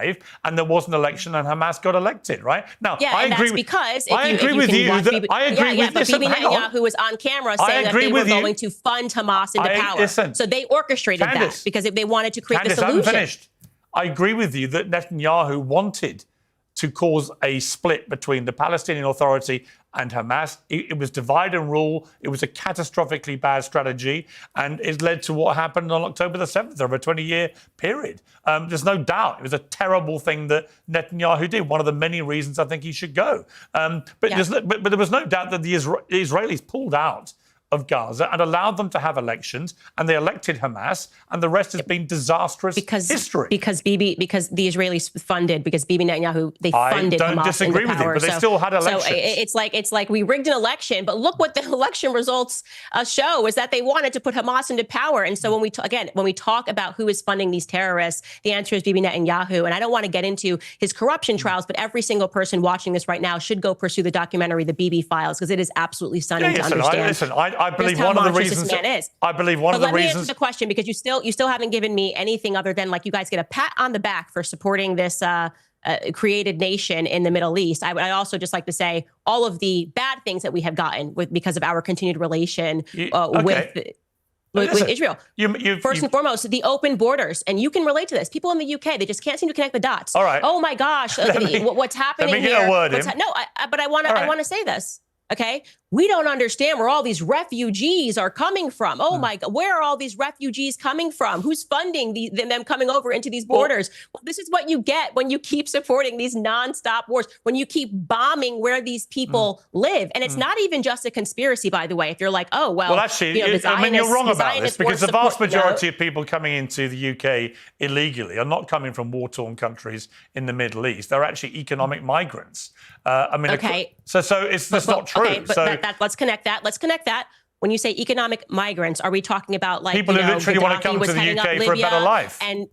survive, and there was an election, and Hamas got elected. Right now, yeah, I and agree. that's because I agree with you. I agree with. But Bibi Netanyahu was on camera saying that they were going to fund Hamas into power. Listen, so they orchestrated that because they wanted to create this illusion. I haven't finished. I agree with you that Netanyahu wanted to cause a split between the Palestinian Authority and Hamas. It was divide and rule. It was a catastrophically bad strategy, and it led to what happened on October the 7th over a 20-year period. There's no doubt it was a terrible thing that Netanyahu did, one of the many reasons I think he should go. But there was no doubt that the Israelis pulled out of Gaza and allowed them to have elections, and they elected Hamas, and the rest has been disastrous history. Because the Israelis funded, because Bibi Netanyahu, they funded Hamas. I don't disagree with you, but they still had elections. So it's like we rigged an election, but look what the election results show is that they wanted to put Hamas into power. And so when we talk about who is funding these terrorists, the answer is Bibi Netanyahu. And I don't want to get into his corruption trials, but every single person watching this right now should go pursue the documentary, The Bibi Files, because it is absolutely stunning to understand. I believe one of the reasons. This man is. I believe one of the reasons. Let me answer the question, because you still haven't given me anything other than like you guys get a pat on the back for supporting this created nation in the Middle East. I also just like to say all of the bad things that we have gotten because of our continued relation with Israel. First and foremost, the open borders. And you can relate to this. People in the UK, they just can't seem to connect the dots. All right. Oh my gosh, what's happening let me get here? A word in. But I want to say this. Okay, we don't understand where all these refugees are coming from. Oh my God, where are all these refugees coming from? Who's funding them coming over into these borders? Well, this is what you get when you keep supporting these nonstop wars, when you keep bombing where these people live. And it's not even just a conspiracy, by the way. If you're like, oh, well actually, you're wrong about this, because the vast majority of people coming into the UK illegally are not coming from war-torn countries in the Middle East. They're actually economic migrants. Okay. So that's not true. Okay, but let's connect that. Let's connect that. When you say economic migrants, are we talking about like people who literally want to come to the UK for a better life? And